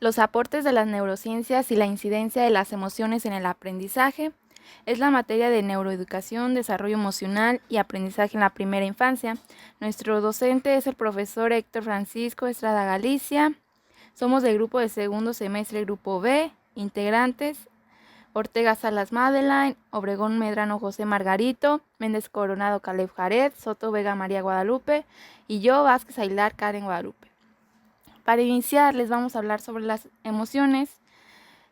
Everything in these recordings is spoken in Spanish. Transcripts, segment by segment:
Los aportes de las neurociencias y la incidencia de las emociones en el aprendizaje. Es la materia de neuroeducación, desarrollo emocional y aprendizaje en la primera infancia. Nuestro docente es el profesor Héctor Francisco Estrada Galicia. Somos del grupo de segundo semestre, grupo B, integrantes: Ortega Salas Madeline, Obregón Medrano José Margarito, Méndez Coronado Caleb Jared, Soto Vega María Guadalupe y yo, Vázquez Aguilar Karen Guadalupe. Para iniciar, les vamos a hablar sobre las emociones,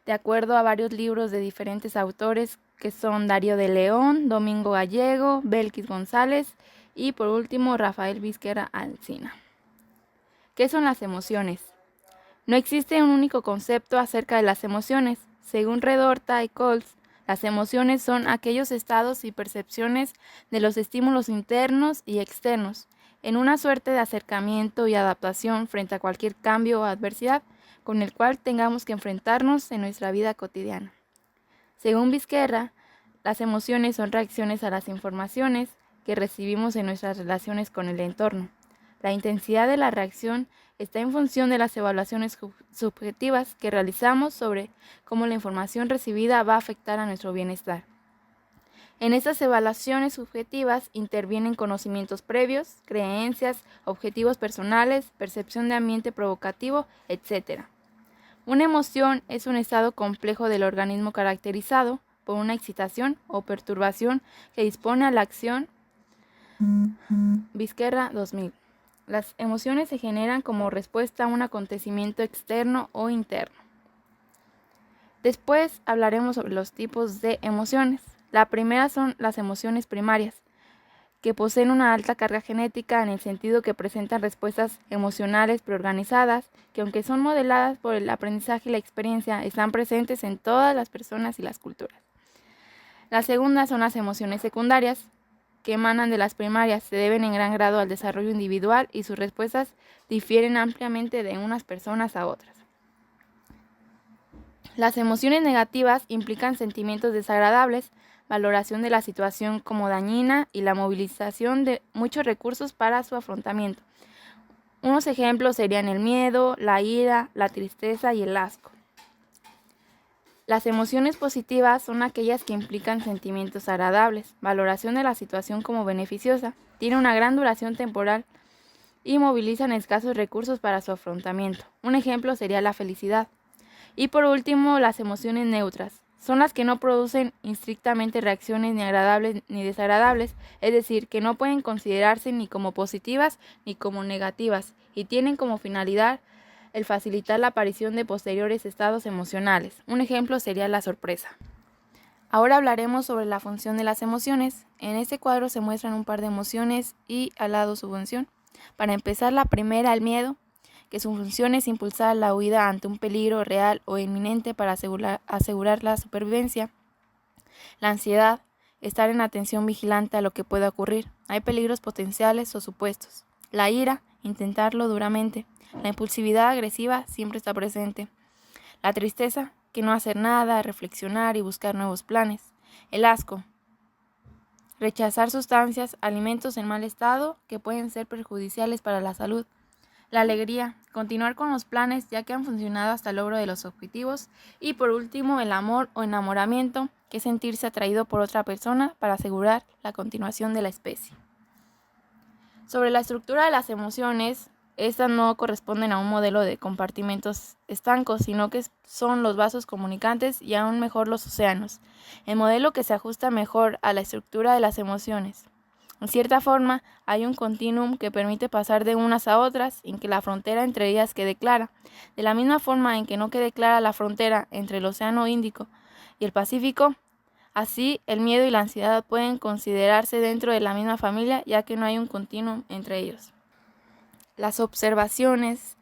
de acuerdo a varios libros de diferentes autores, que son Darío de León, Domingo Gallego, Belkis González y por último Rafael Vizquera Alsina. ¿Qué son las emociones? No existe un único concepto acerca de las emociones. Según Redorta y Coles, las emociones son aquellos estados y percepciones de los estímulos internos y externos, en una suerte de acercamiento y adaptación frente a cualquier cambio o adversidad con el cual tengamos que enfrentarnos en nuestra vida cotidiana. Según Vizquera, las emociones son reacciones a las informaciones que recibimos en nuestras relaciones con el entorno. La intensidad de la reacción está en función de las evaluaciones subjetivas que realizamos sobre cómo la información recibida va a afectar a nuestro bienestar. En estas evaluaciones subjetivas intervienen conocimientos previos, creencias, objetivos personales, percepción de ambiente provocativo, etc. Una emoción es un estado complejo del organismo caracterizado por una excitación o perturbación que dispone a la acción. Vizquera 2000. Las emociones se generan como respuesta a un acontecimiento externo o interno. Después hablaremos sobre los tipos de emociones. La primera son las emociones primarias, que poseen una alta carga genética en el sentido que presentan respuestas emocionales preorganizadas, que aunque son modeladas por el aprendizaje y la experiencia, están presentes en todas las personas y las culturas. La segunda son las emociones secundarias, que emanan de las primarias, se deben en gran grado al desarrollo individual y sus respuestas difieren ampliamente de unas personas a otras. Las emociones negativas implican sentimientos desagradables, valoración de la situación como dañina y la movilización de muchos recursos para su afrontamiento. Unos ejemplos serían el miedo, la ira, la tristeza y el asco. Las emociones positivas son aquellas que implican sentimientos agradables, valoración de la situación como beneficiosa, tienen una gran duración temporal y movilizan escasos recursos para su afrontamiento. Un ejemplo sería la felicidad. Y por último, las emociones neutras. Son las que no producen estrictamente reacciones ni agradables ni desagradables, es decir, que no pueden considerarse ni como positivas ni como negativas, y tienen como finalidad el facilitar la aparición de posteriores estados emocionales. Un ejemplo sería la sorpresa. Ahora hablaremos sobre la función de las emociones. En este cuadro se muestran un par de emociones y al lado su función. Para empezar, la primera, el miedo, que su función es impulsar la huida ante un peligro real o inminente para asegurar la supervivencia. La ansiedad, estar en atención vigilante a lo que pueda ocurrir. Hay peligros potenciales o supuestos. La ira, intentarlo duramente. La impulsividad agresiva siempre está presente. La tristeza, que no hacer nada, reflexionar y buscar nuevos planes. El asco, rechazar sustancias, alimentos en mal estado que pueden ser perjudiciales para la salud. La alegría, continuar con los planes ya que han funcionado hasta el logro de los objetivos. Y por último, el amor o enamoramiento, que es sentirse atraído por otra persona para asegurar la continuación de la especie. Sobre la estructura de las emociones, estas no corresponden a un modelo de compartimentos estancos, sino que son los vasos comunicantes y aún mejor los océanos, el modelo que se ajusta mejor a la estructura de las emociones. En cierta forma, hay un continuum que permite pasar de unas a otras, en que la frontera entre ellas quede clara, de la misma forma en que no quede clara la frontera entre el Océano Índico y el Pacífico. Así, el miedo y la ansiedad pueden considerarse dentro de la misma familia, ya que no hay un continuum entre ellos. Las observaciones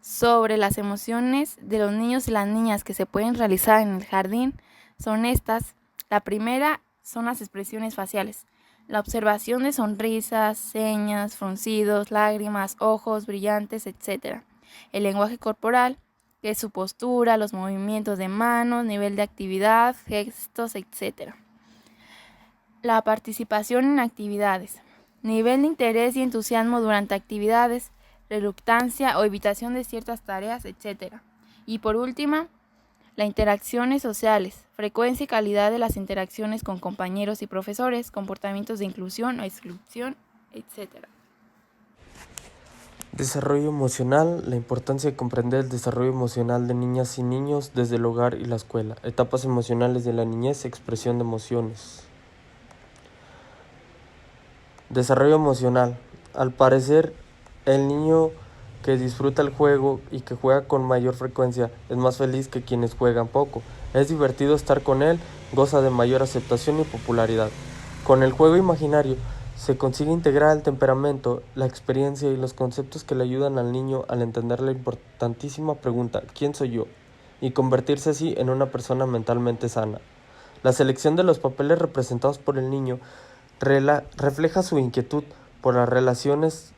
sobre las emociones de los niños y las niñas que se pueden realizar en el jardín son estas. La primera son las expresiones faciales. La observación de sonrisas, señas, fruncidos, lágrimas, ojos brillantes, etc. El lenguaje corporal, que es su postura, los movimientos de manos, nivel de actividad, gestos, etc. La participación en actividades. Nivel de interés y entusiasmo durante actividades, reluctancia o evitación de ciertas tareas, etc. Y por último, las interacciones sociales, frecuencia y calidad de las interacciones con compañeros y profesores, comportamientos de inclusión o exclusión, etc. Desarrollo emocional, la importancia de comprender el desarrollo emocional de niñas y niños desde el hogar y la escuela. Etapas emocionales de la niñez, expresión de emociones. Desarrollo emocional. Al parecer, el niño que disfruta el juego y que juega con mayor frecuencia es más feliz que quienes juegan poco. Es divertido estar con él, goza de mayor aceptación y popularidad. Con el juego imaginario se consigue integrar el temperamento, la experiencia y los conceptos que le ayudan al niño al entender la importantísima pregunta ¿quién soy yo? Y convertirse así en una persona mentalmente sana. La selección de los papeles representados por el niño refleja su inquietud por las relaciones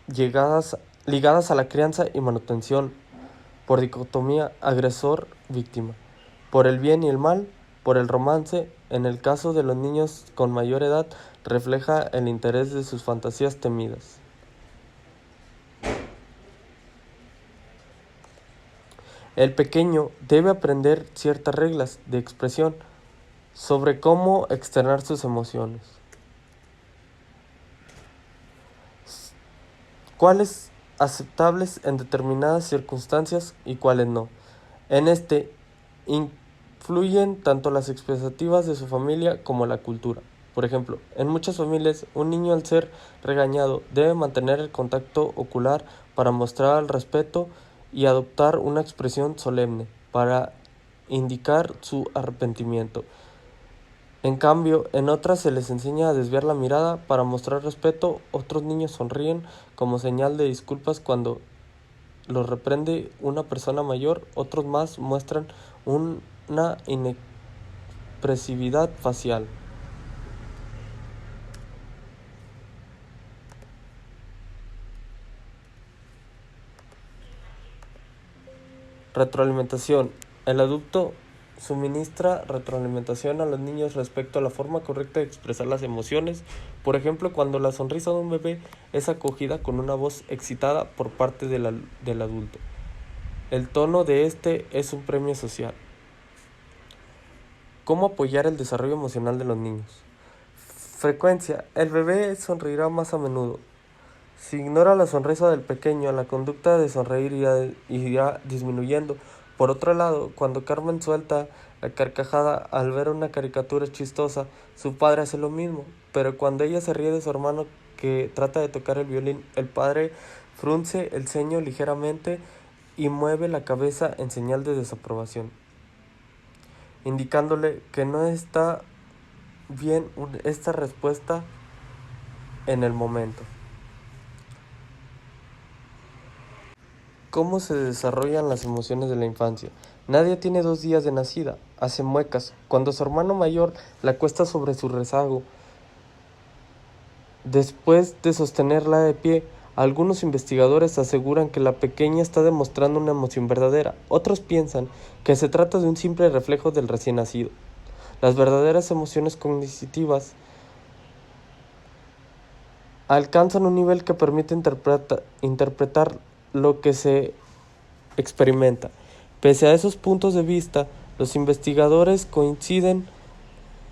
ligadas a la crianza y manutención, por dicotomía agresor-víctima, por el bien y el mal, por el romance. En el caso de los niños con mayor edad, refleja el interés de sus fantasías temidas. El pequeño debe aprender ciertas reglas de expresión sobre cómo externar sus emociones. Cuáles aceptables en determinadas circunstancias y cuáles no. En este influyen tanto las expectativas de su familia como la cultura. Por ejemplo, en muchas familias, un niño al ser regañado debe mantener el contacto ocular para mostrar el respeto y adoptar una expresión solemne para indicar su arrepentimiento. En cambio, en otras se les enseña a desviar la mirada para mostrar respeto. Otros niños sonríen como señal de disculpas cuando los reprende una persona mayor. Otros más muestran una inexpresividad facial. Retroalimentación. El adulto suministra retroalimentación a los niños respecto a la forma correcta de expresar las emociones. Por ejemplo, cuando la sonrisa de un bebé es acogida con una voz excitada por parte del adulto. El tono de este es un premio social. ¿Cómo apoyar el desarrollo emocional de los niños? Frecuencia. El bebé sonreirá más a menudo. Si ignora la sonrisa del pequeño, la conducta de sonreír irá disminuyendo. Por otro lado, cuando Carmen suelta la carcajada al ver una caricatura chistosa, su padre hace lo mismo. Pero cuando ella se ríe de su hermano que trata de tocar el violín, el padre frunce el ceño ligeramente y mueve la cabeza en señal de desaprobación, indicándole que no está bien esta respuesta en el momento. ¿Cómo se desarrollan las emociones de la infancia? Nadia tiene 2 días de nacida, hace muecas. Cuando su hermano mayor la acuesta sobre su rezago, después de sostenerla de pie, algunos investigadores aseguran que la pequeña está demostrando una emoción verdadera. Otros piensan que se trata de un simple reflejo del recién nacido. Las verdaderas emociones cognitivas alcanzan un nivel que permite interpretar lo que se experimenta. Pese a esos puntos de vista, los investigadores coinciden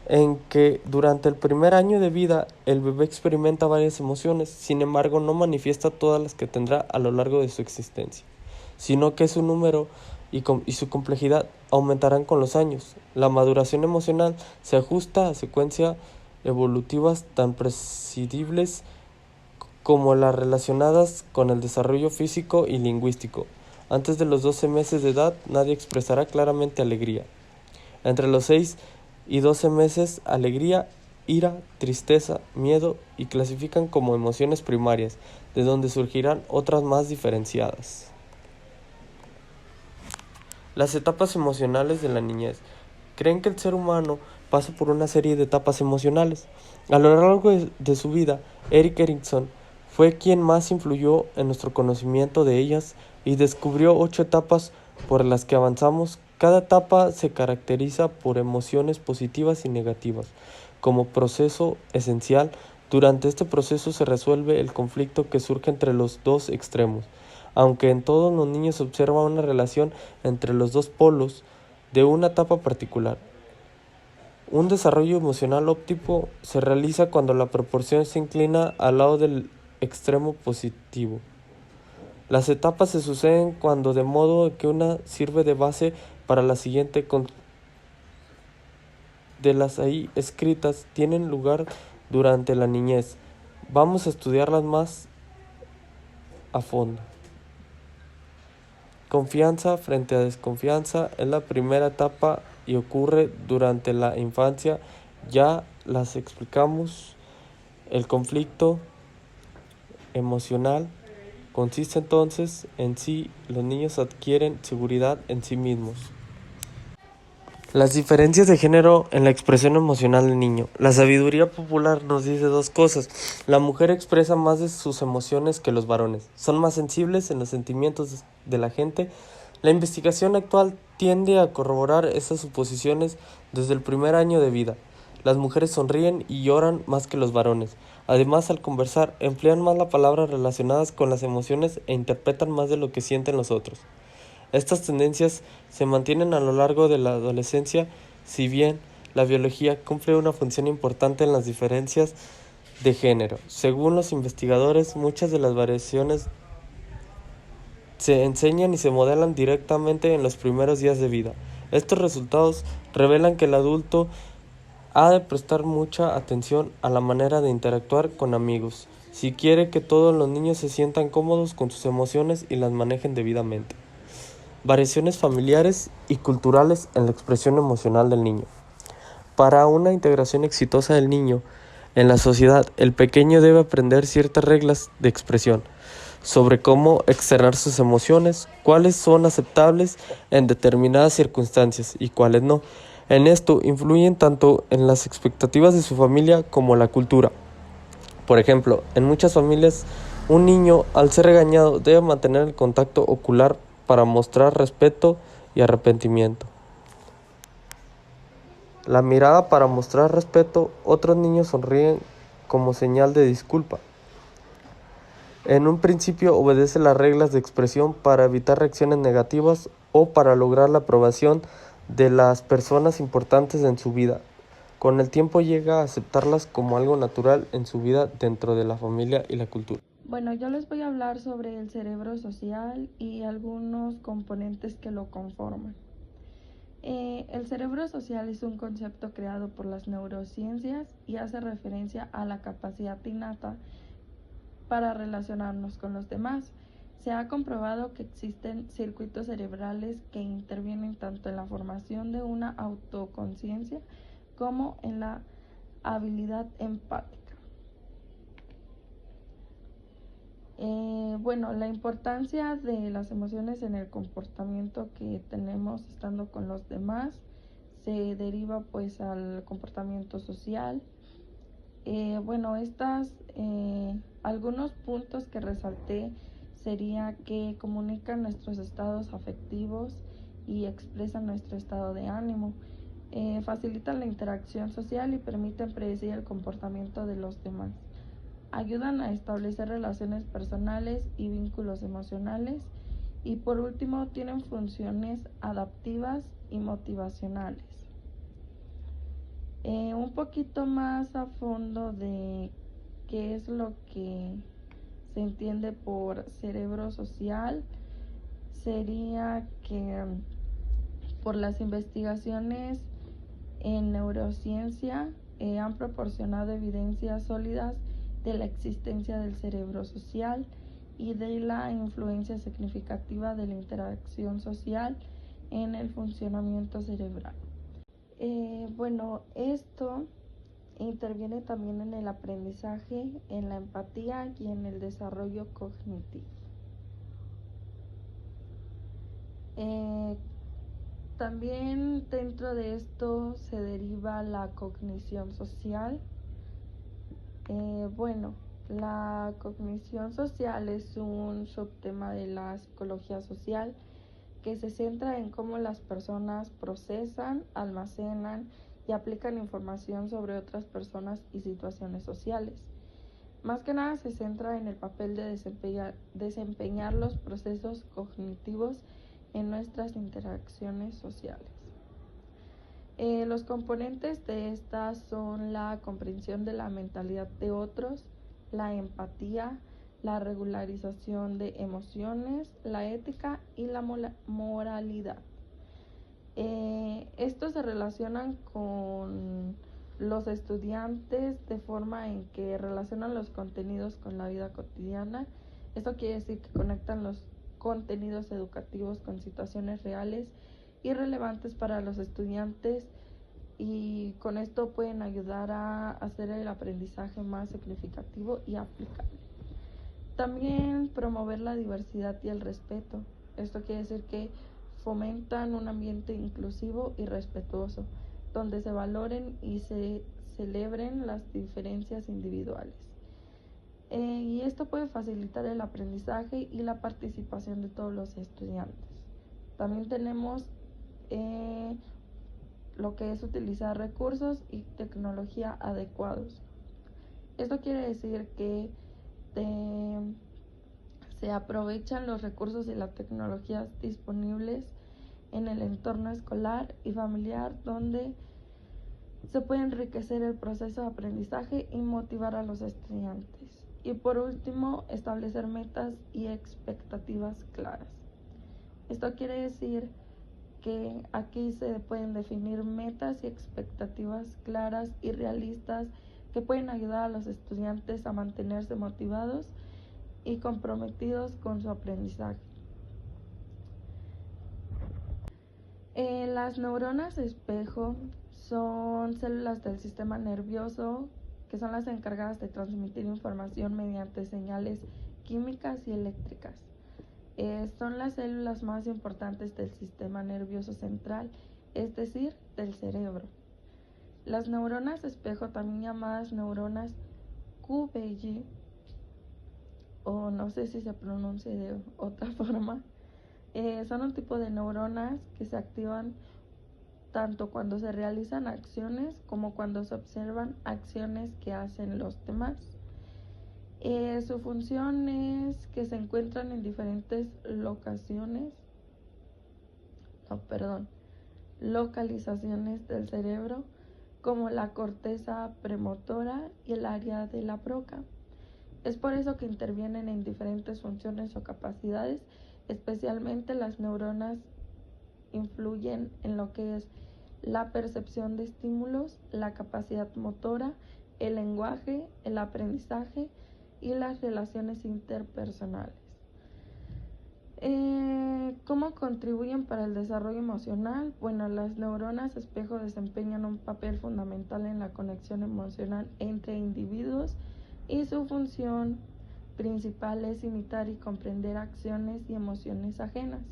en que durante el primer año de vida el bebé experimenta varias emociones. Sin embargo, no manifiesta todas las que tendrá a lo largo de su existencia, sino que su número y su complejidad aumentarán con los años. La maduración emocional se ajusta a secuencias evolutivas tan prescindibles como las relacionadas con el desarrollo físico y lingüístico. Antes de los 12 meses de edad, nadie expresará claramente alegría. Entre los 6 y 12 meses, alegría, ira, tristeza, miedo y clasifican como emociones primarias, de donde surgirán otras más diferenciadas. Las etapas emocionales de la niñez. Creen que el ser humano pasa por una serie de etapas emocionales. A lo largo de su vida, Erik Erikson fue quien más influyó en nuestro conocimiento de ellas y descubrió 8 etapas por las que avanzamos. Cada etapa se caracteriza por emociones positivas y negativas. Como proceso esencial, durante este proceso se resuelve el conflicto que surge entre los dos extremos. aunque en todos los niños se observa una relación entre los dos polos de una etapa particular. Un desarrollo emocional óptimo se realiza cuando la proporción se inclina al lado del extremo positivo. Las etapas se suceden cuando de modo que una sirve de base para la siguiente de las ahí escritas tienen lugar durante la niñez. Vamos a estudiarlas más a fondo. Confianza frente a desconfianza es la primera etapa y ocurre durante la infancia. Ya las explicamos. El conflicto emocional consiste entonces en si los niños adquieren seguridad en sí mismos. Las diferencias de género en la expresión emocional del niño. La sabiduría popular nos dice dos cosas. La mujer expresa más de sus emociones que los varones. Son más sensibles en los sentimientos de la gente. La investigación actual tiende a corroborar estas suposiciones desde el primer año de vida. Las mujeres sonríen y lloran más que los varones. Además, al conversar, emplean más las palabras relacionadas con las emociones e interpretan más de lo que sienten los otros. Estas tendencias se mantienen a lo largo de la adolescencia, si bien la biología cumple una función importante en las diferencias de género. Según los investigadores, muchas de las variaciones se enseñan y se modelan directamente en los primeros días de vida. Estos resultados revelan que el adulto ha de prestar mucha atención a la manera de interactuar con amigos, si quiere que todos los niños se sientan cómodos con sus emociones y las manejen debidamente. Variaciones familiares y culturales en la expresión emocional del niño. Para una integración exitosa del niño en la sociedad, el pequeño debe aprender ciertas reglas de expresión sobre cómo externar sus emociones, cuáles son aceptables en determinadas circunstancias y cuáles no. En esto influyen tanto en las expectativas de su familia como la cultura. Por ejemplo, en muchas familias, un niño, al ser regañado, debe mantener el contacto ocular para mostrar respeto y arrepentimiento. La mirada para mostrar respeto, otros niños sonríen como señal de disculpa. En un principio obedece las reglas de expresión para evitar reacciones negativas o para lograr la aprobación de las personas importantes en su vida. Con el tiempo llega a aceptarlas como algo natural en su vida dentro de la familia y la cultura. Bueno, yo les voy a hablar sobre el cerebro social y algunos componentes que lo conforman. El cerebro social es un concepto creado por las neurociencias y hace referencia a la capacidad innata para relacionarnos con los demás. Se ha comprobado que existen circuitos cerebrales que intervienen tanto en la formación de una autoconciencia como en la habilidad empática. La importancia de las emociones en el comportamiento que tenemos estando con los demás se deriva pues al comportamiento social. Algunos puntos que resalté sería que comunican nuestros estados afectivos y expresan nuestro estado de ánimo. Facilitan la interacción social y permiten predecir el comportamiento de los demás. Ayudan a establecer relaciones personales y vínculos emocionales. Y por último, tienen funciones adaptivas y motivacionales. Un poquito más a fondo de qué es lo que se entiende por cerebro social, sería que por las investigaciones en neurociencia han proporcionado evidencias sólidas de la existencia del cerebro social y de la influencia significativa de la interacción social en el funcionamiento cerebral. Esto interviene también en el aprendizaje, en la empatía y en el desarrollo cognitivo. También dentro de esto se deriva la cognición social. La cognición social es un subtema de la psicología social que se centra en cómo las personas procesan, almacenan y aplican información sobre otras personas y situaciones sociales. Más que nada se centra en el papel de desempeñar los procesos cognitivos en nuestras interacciones sociales. Los componentes de estas son la comprensión de la mentalidad de otros, la empatía, la regularización de emociones, la ética y la moralidad. Estos se relacionan con los estudiantes de forma en que relacionan los contenidos con la vida cotidiana. Esto quiere decir que conectan los contenidos educativos con situaciones reales y relevantes para los estudiantes, y con esto pueden ayudar a hacer el aprendizaje más significativo y aplicable. También promover la diversidad y el respeto. Esto quiere decir que fomentan un ambiente inclusivo y respetuoso, donde se valoren y se celebren las diferencias individuales. Y esto puede facilitar el aprendizaje y la participación de todos los estudiantes. También tenemos lo que es utilizar recursos y tecnología adecuados. Esto quiere decir que se aprovechan los recursos y las tecnologías disponibles en el entorno escolar y familiar, donde se puede enriquecer el proceso de aprendizaje y motivar a los estudiantes. Y por último, establecer metas y expectativas claras. Esto quiere decir que aquí se pueden definir metas y expectativas claras y realistas que pueden ayudar a los estudiantes a mantenerse motivados y comprometidos con su aprendizaje. Las neuronas espejo son células del sistema nervioso que son las encargadas de transmitir información mediante señales químicas y eléctricas. Son las células más importantes del sistema nervioso central, es decir, del cerebro. Las neuronas espejo, también llamadas neuronas QBG, o no sé si se pronuncia de otra forma, son un tipo de neuronas que se activan tanto cuando se realizan acciones como cuando se observan acciones que hacen los demás. Su función es que se encuentran en diferentes localizaciones del cerebro, como la corteza premotora y el área de la broca. Es por eso que intervienen en diferentes funciones o capacidades, especialmente las neuronas influyen en lo que es la percepción de estímulos, la capacidad motora, el lenguaje, el aprendizaje y las relaciones interpersonales. ¿Cómo contribuyen para el desarrollo emocional? Bueno, las neuronas espejo desempeñan un papel fundamental en la conexión emocional entre individuos, y su función principal es imitar y comprender acciones y emociones ajenas,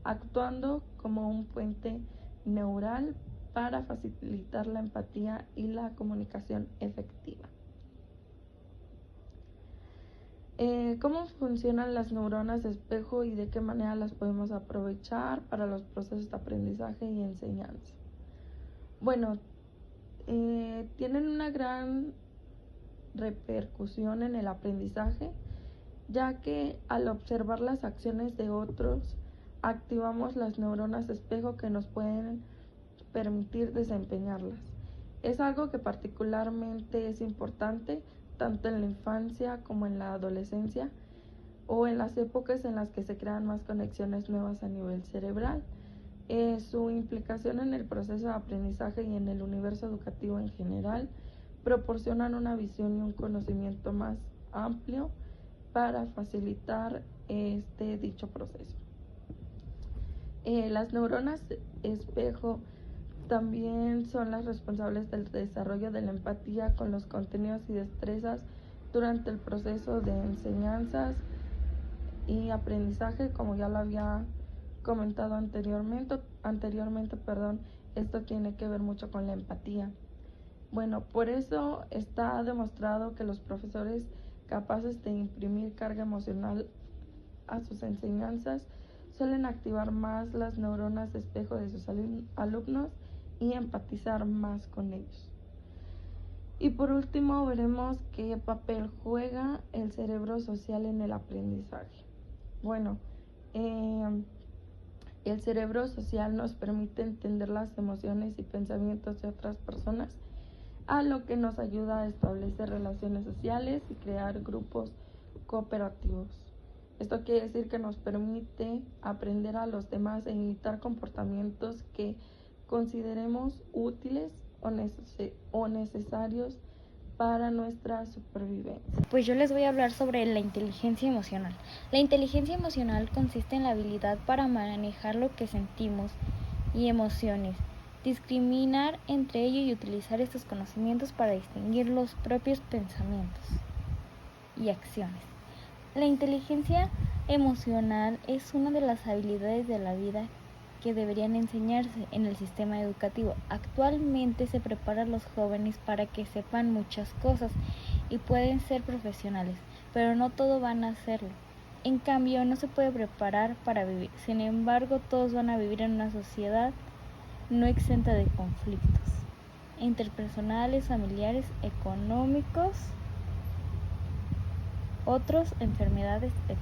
actuando como un puente neural para facilitar la empatía y la comunicación efectiva. ¿Cómo funcionan las neuronas espejo y de qué manera las podemos aprovechar para los procesos de aprendizaje y enseñanza? Bueno, tienen una gran repercusión en el aprendizaje, ya que al observar las acciones de otros, activamos las neuronas espejo que nos pueden permitir desempeñarlas. Es algo que particularmente es importante tanto en la infancia como en la adolescencia, o en las épocas en las que se crean más conexiones nuevas a nivel cerebral. Su implicación en el proceso de aprendizaje y en el universo educativo en general proporcionan una visión y un conocimiento más amplio para facilitar dicho proceso. Las neuronas espejo también son las responsables del desarrollo de la empatía con los contenidos y destrezas durante el proceso de enseñanzas y aprendizaje, como ya lo había comentado anteriormente, esto tiene que ver mucho con la empatía. Bueno, por eso está demostrado que los profesores capaces de imprimir carga emocional a sus enseñanzas suelen activar más las neuronas espejo de sus alumnos y empatizar más con ellos. Y por último veremos qué papel juega el cerebro social en el aprendizaje. Bueno, el cerebro social nos permite entender las emociones y pensamientos de otras personas, a lo que nos ayuda a establecer relaciones sociales y crear grupos cooperativos. Esto quiere decir que nos permite aprender a los demás e imitar comportamientos que consideremos útiles o necesarios para nuestra supervivencia. Pues yo les voy a hablar sobre la inteligencia emocional. La inteligencia emocional consiste en la habilidad para manejar lo que sentimos y emociones, discriminar entre ellos y utilizar estos conocimientos para distinguir los propios pensamientos y acciones. La inteligencia emocional es una de las habilidades de la vida que deberían enseñarse en el sistema educativo. Actualmente se prepara a los jóvenes para que sepan muchas cosas y pueden ser profesionales, pero no todos van a hacerlo. En cambio, no se puede preparar para vivir. Sin embargo, todos van a vivir en una sociedad no exenta de conflictos interpersonales, familiares, económicos, otros, enfermedades, etc.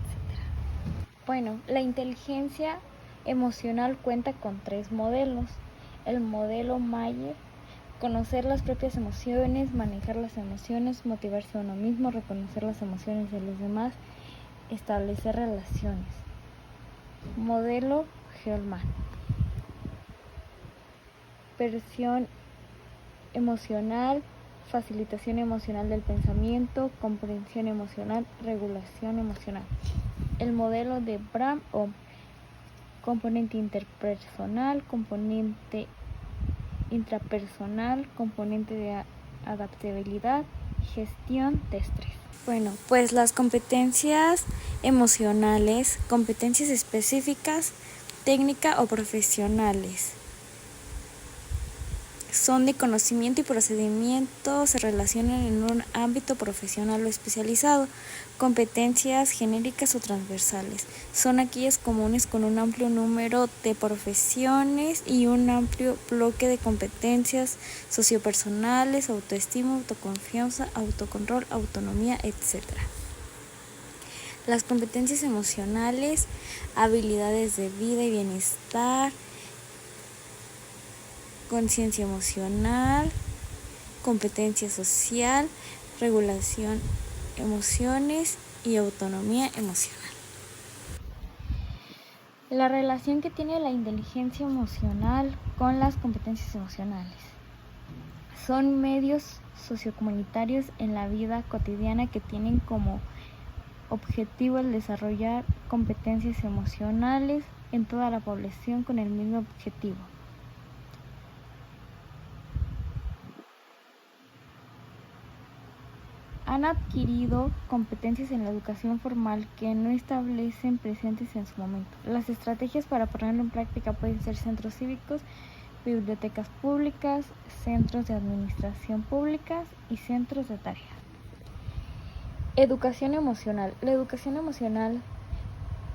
Bueno, la inteligencia emocional cuenta con 3 modelos. El modelo Mayer: conocer las propias emociones, manejar las emociones, motivarse a uno mismo, reconocer las emociones de los demás, establecer relaciones. Modelo Hellman: percepción emocional, facilitación emocional del pensamiento, comprensión emocional, regulación emocional. El modelo de Bram-Ohm: componente interpersonal, componente intrapersonal, componente de adaptabilidad, gestión de estrés. Bueno, pues las competencias emocionales, competencias específicas, técnicas o profesionales, son de conocimiento y procedimiento, se relacionan en un ámbito profesional o especializado. Competencias genéricas o transversales son aquellas comunes con un amplio número de profesiones y un amplio bloque de competencias sociopersonales, autoestima, autoconfianza, autocontrol, autonomía, etc. Las competencias emocionales: habilidades de vida y bienestar, conciencia emocional, competencia social, regulación emociones y autonomía emocional. La relación que tiene la inteligencia emocional con las competencias emocionales: son medios sociocomunitarios en la vida cotidiana que tienen como objetivo el desarrollar competencias emocionales en toda la población con el mismo objetivo. Han adquirido competencias en la educación formal que no establecen presentes en su momento. Las estrategias para ponerlo en práctica pueden ser centros cívicos, bibliotecas públicas, centros de administración públicas y centros de tareas. Educación emocional. La educación emocional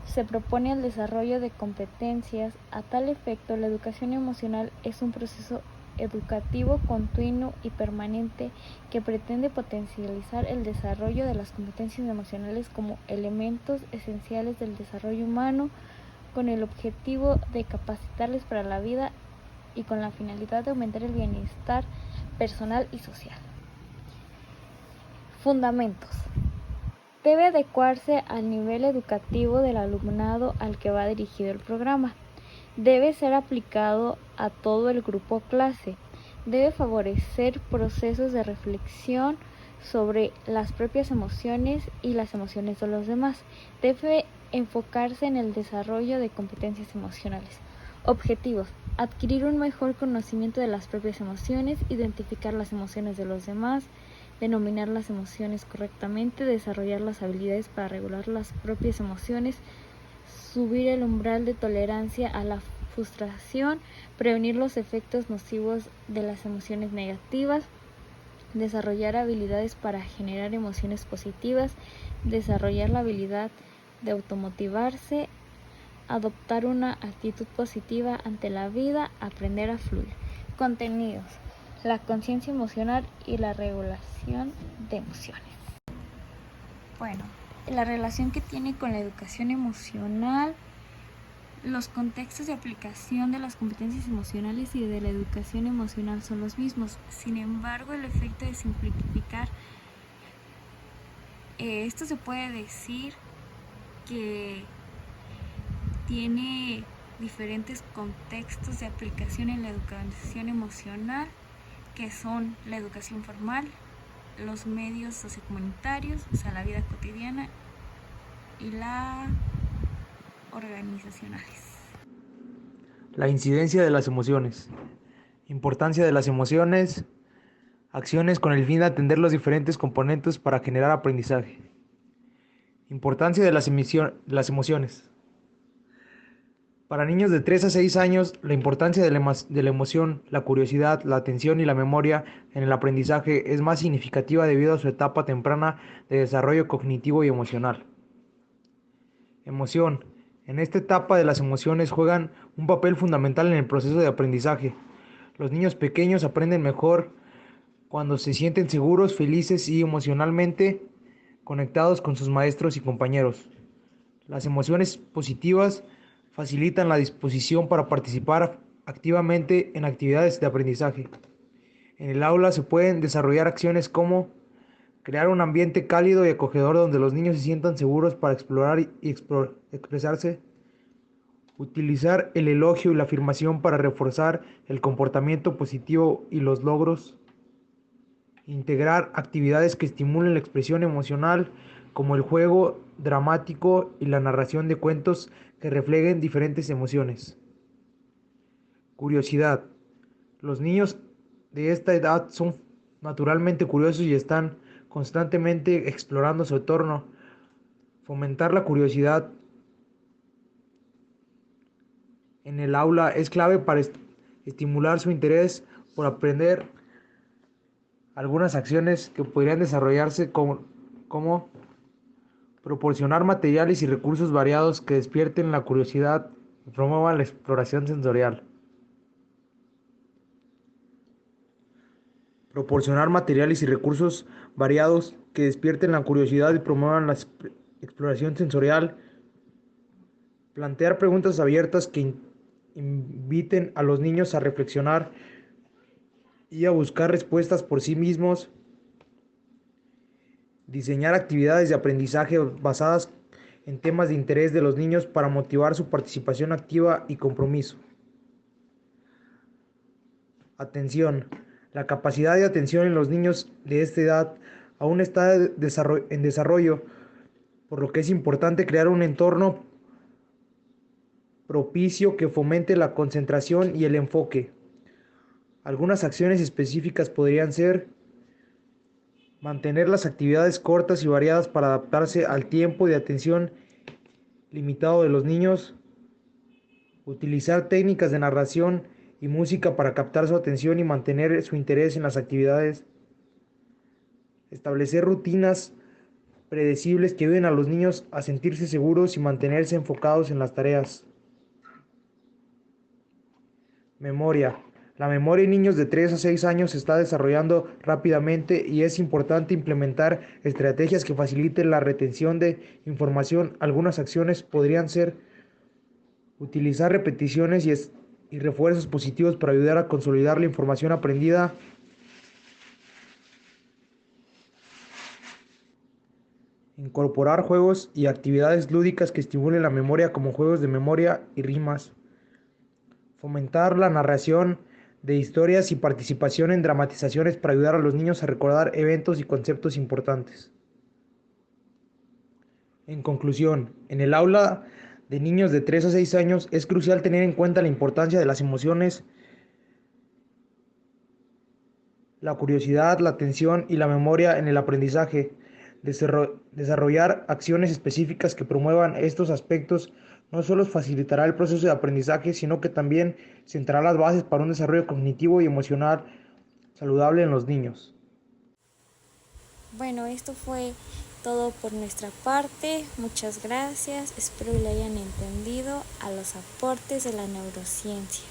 se propone el desarrollo de competencias. A tal efecto, la educación emocional es un proceso educativo continuo y permanente que pretende potencializar el desarrollo de las competencias emocionales como elementos esenciales del desarrollo humano, con el objetivo de capacitarles para la vida y con la finalidad de aumentar el bienestar personal y social. Fundamentos. Debe adecuarse al nivel educativo del alumnado al que va dirigido el programa. Debe ser aplicado a todo el grupo clase. Debe favorecer procesos de reflexión sobre las propias emociones y las emociones de los demás. Debe enfocarse en el desarrollo de competencias emocionales. Objetivos: adquirir un mejor conocimiento de las propias emociones, identificar las emociones de los demás, denominar las emociones correctamente, desarrollar las habilidades para regular las propias emociones, subir el umbral de tolerancia a la frustración, prevenir los efectos nocivos de las emociones negativas, desarrollar habilidades para generar emociones positivas, desarrollar la habilidad de automotivarse, adoptar una actitud positiva ante la vida, aprender a fluir. Contenidos. la conciencia emocional y la regulación de emociones. Bueno, la relación que tiene con la educación emocional, los contextos de aplicación de las competencias emocionales y de la educación emocional son los mismos. Sin embargo, el efecto de simplificar, esto se puede decir que tiene diferentes contextos de aplicación en la educación emocional, que son la educación formal, los medios sociocomunitarios, o sea, la vida cotidiana, y la organizacionales. La incidencia de las emociones. Importancia de las emociones. Acciones con el fin de atender los diferentes componentes para generar aprendizaje. Importancia de las emociones. Para niños de 3 a 6 años, la importancia de la emoción, la curiosidad, la atención y la memoria en el aprendizaje es más significativa debido a su etapa temprana de desarrollo cognitivo y emocional. Emoción. En esta etapa de las emociones juegan un papel fundamental en el proceso de aprendizaje. Los niños pequeños aprenden mejor cuando se sienten seguros, felices y emocionalmente conectados con sus maestros y compañeros. Las emociones positivas facilitan la disposición para participar activamente en actividades de aprendizaje. En el aula se pueden desarrollar acciones como crear un ambiente cálido y acogedor donde los niños se sientan seguros para explorar y expresarse. Utilizar el elogio y la afirmación para reforzar el comportamiento positivo y los logros. Integrar actividades que estimulen la expresión emocional, como el juego dramático y la narración de cuentos que reflejen diferentes emociones. Curiosidad. Los niños de esta edad son naturalmente curiosos y están constantemente explorando su entorno. Fomentar la curiosidad en el aula es clave para estimular su interés por aprender. Algunas acciones que podrían desarrollarse como proporcionar materiales y recursos variados que despierten la curiosidad y promuevan la exploración sensorial. Proporcionar materiales y recursos variados que despierten la curiosidad y promuevan la exploración sensorial. Plantear preguntas abiertas que inviten a los niños a reflexionar y a buscar respuestas por sí mismos. Diseñar actividades de aprendizaje basadas en temas de interés de los niños para motivar su participación activa y compromiso. Atención. La capacidad de atención en los niños de esta edad aún está en desarrollo, por lo que es importante crear un entorno propicio que fomente la concentración y el enfoque. Algunas acciones específicas podrían ser mantener las actividades cortas y variadas para adaptarse al tiempo de atención limitado de los niños, utilizar técnicas de narración y música para captar su atención y mantener su interés en las actividades, establecer rutinas predecibles que ayuden a los niños a sentirse seguros y mantenerse enfocados en las tareas. Memoria. La memoria en niños de 3 a 6 años se está desarrollando rápidamente y es importante implementar estrategias que faciliten la retención de información. Algunas acciones podrían ser utilizar repeticiones y refuerzos positivos para ayudar a consolidar la información aprendida. Incorporar juegos y actividades lúdicas que estimulen la memoria, como juegos de memoria y rimas. Fomentar la narración de historias y participación en dramatizaciones para ayudar a los niños a recordar eventos y conceptos importantes. En conclusión, en el aula de niños de 3 a 6 años es crucial tener en cuenta la importancia de las emociones, la curiosidad, la atención y la memoria en el aprendizaje. Desarrollar acciones específicas que promuevan estos aspectos no solo facilitará el proceso de aprendizaje, sino que también sentará las bases para un desarrollo cognitivo y emocional saludable en los niños. Bueno, esto fue todo por nuestra parte. Muchas gracias. Espero que le hayan entendido a los aportes de la neurociencia.